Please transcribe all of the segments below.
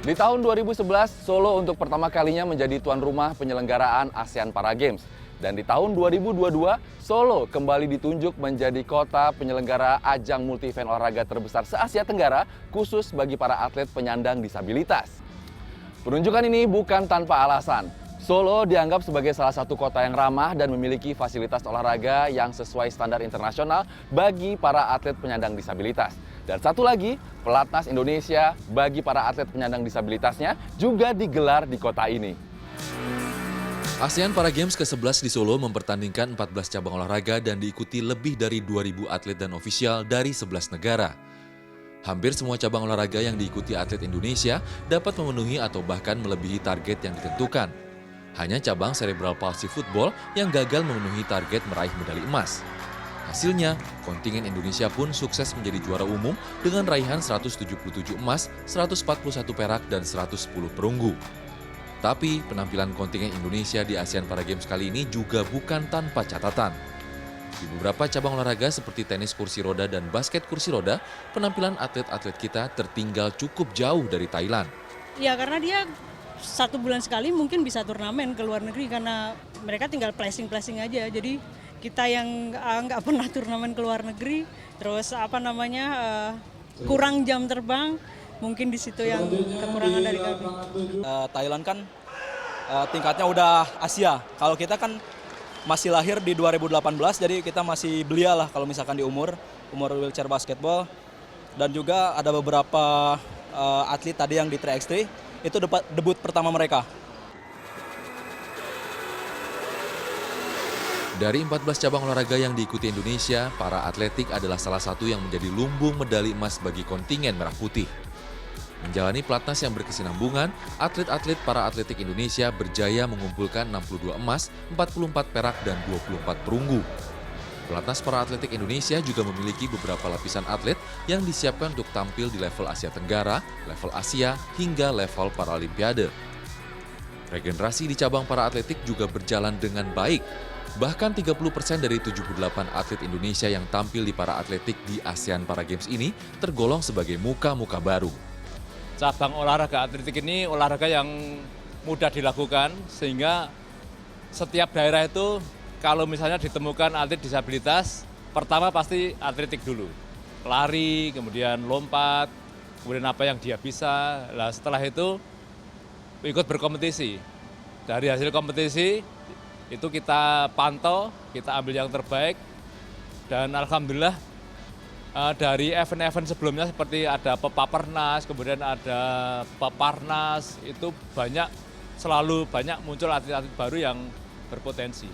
Di tahun 2011, Solo untuk pertama kalinya menjadi tuan rumah penyelenggaraan ASEAN Para Games. Dan di tahun 2022, Solo kembali ditunjuk menjadi kota penyelenggara ajang multi-event olahraga terbesar se-Asia Tenggara khusus bagi para atlet penyandang disabilitas. Penunjukan ini bukan tanpa alasan. Solo dianggap sebagai salah satu kota yang ramah dan memiliki fasilitas olahraga yang sesuai standar internasional bagi para atlet penyandang disabilitas. Dan satu lagi, Pelatnas Indonesia bagi para atlet penyandang disabilitasnya juga digelar di kota ini. ASEAN Para Games ke-11 di Solo mempertandingkan 14 cabang olahraga dan diikuti lebih dari 2.000 atlet dan ofisial dari 11 negara. Hampir semua cabang olahraga yang diikuti atlet Indonesia dapat memenuhi atau bahkan melebihi target yang ditentukan. Hanya cabang cerebral palsy football yang gagal memenuhi target meraih medali emas. Hasilnya, kontingen Indonesia pun sukses menjadi juara umum dengan raihan 177 emas, 141 perak, dan 110 perunggu. Tapi, penampilan kontingen Indonesia di ASEAN Para Games kali ini juga bukan tanpa catatan. Di beberapa cabang olahraga seperti tenis kursi roda dan basket kursi roda, penampilan atlet-atlet kita tertinggal cukup jauh dari Thailand. Ya, karena dia 1 bulan sekali mungkin bisa turnamen ke luar negeri karena mereka tinggal placing aja. Jadi kita yang nggak pernah turnamen ke luar negeri, terus kurang jam terbang, mungkin di situ yang kekurangan dari kami. Thailand kan tingkatnya udah Asia. Kalau kita kan masih lahir di 2018, jadi kita masih belia lah kalau misalkan di umur wheelchair basketball. Dan juga ada beberapa atlet tadi yang di 3x3, itu debut pertama mereka. Dari 14 cabang olahraga yang diikuti Indonesia, para atletik adalah salah satu yang menjadi lumbung medali emas bagi kontingen Merah Putih. Menjalani pelatnas yang berkesinambungan, atlet-atlet para atletik Indonesia berjaya mengumpulkan 62 emas, 44 perak, dan 24 perunggu. Pelatnas para atletik Indonesia juga memiliki beberapa lapisan atlet yang disiapkan untuk tampil di level Asia Tenggara, level Asia, hingga level Paralimpiade. Regenerasi di cabang para atletik juga berjalan dengan baik. Bahkan 30% dari 78 atlet Indonesia yang tampil di para atletik di ASEAN Para Games ini tergolong sebagai muka-muka baru. Cabang olahraga atletik ini olahraga yang mudah dilakukan, sehingga setiap daerah itu kalau misalnya ditemukan atlet disabilitas, pertama pasti atletik dulu. Lari, kemudian lompat, kemudian apa yang dia bisa. Nah, setelah itu ikut berkompetisi. Dari hasil kompetisi itu kita pantau, kita ambil yang terbaik, dan alhamdulillah dari event-event sebelumnya seperti ada Pepapernas, kemudian ada Peparnas, itu selalu banyak muncul atlet-atlet baru yang berpotensi.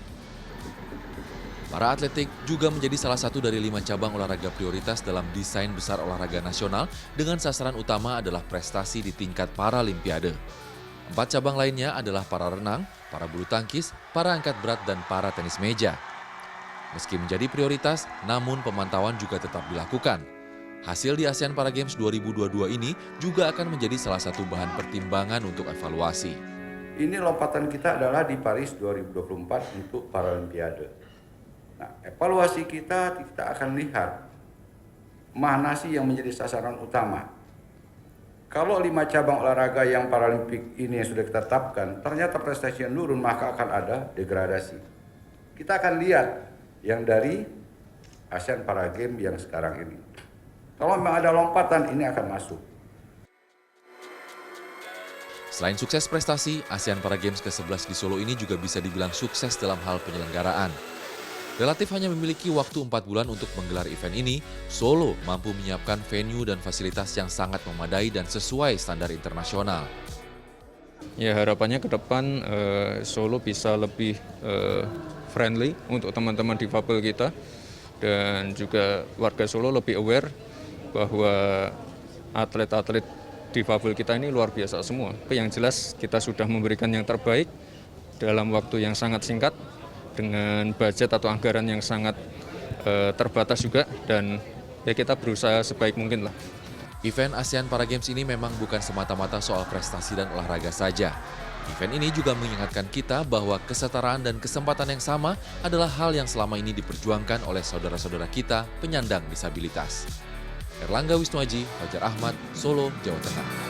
Para atletik juga menjadi salah satu dari 5 cabang olahraga prioritas dalam desain besar olahraga nasional dengan sasaran utama adalah prestasi di tingkat Paralimpiade. 4 cabang lainnya adalah para renang, para bulu tangkis, para angkat berat, dan para tenis meja. Meski menjadi prioritas, namun pemantauan juga tetap dilakukan. Hasil di ASEAN Para Games 2022 ini juga akan menjadi salah satu bahan pertimbangan untuk evaluasi. Ini lompatan kita adalah di Paris 2024 untuk Paralimpiade. Nah, evaluasi kita akan lihat mana sih yang menjadi sasaran utama. Kalau 5 cabang olahraga yang Paralimpik ini yang sudah kita tetapkan, ternyata prestasinya menurun, maka akan ada degradasi. Kita akan lihat yang dari ASEAN Para Games yang sekarang ini. Kalau memang ada lompatan, ini akan masuk. Selain sukses prestasi, ASEAN Para Games ke-11 di Solo ini juga bisa dibilang sukses dalam hal penyelenggaraan. Relatif hanya memiliki waktu 4 bulan untuk menggelar event ini, Solo mampu menyiapkan venue dan fasilitas yang sangat memadai dan sesuai standar internasional. Ya, harapannya ke depan Solo bisa lebih friendly untuk teman-teman difabel kita, dan juga warga Solo lebih aware bahwa atlet-atlet difabel kita ini luar biasa semua. Tapi yang jelas kita sudah memberikan yang terbaik dalam waktu yang sangat singkat, dengan budget atau anggaran yang sangat terbatas juga, dan ya kita berusaha sebaik mungkin lah. Event ASEAN Para Games ini memang bukan semata-mata soal prestasi dan olahraga saja. Event ini juga mengingatkan kita bahwa kesetaraan dan kesempatan yang sama adalah hal yang selama ini diperjuangkan oleh saudara-saudara kita penyandang disabilitas. Erlangga Wisnuaji, Fajar Ahmad, Solo, Jawa Tengah.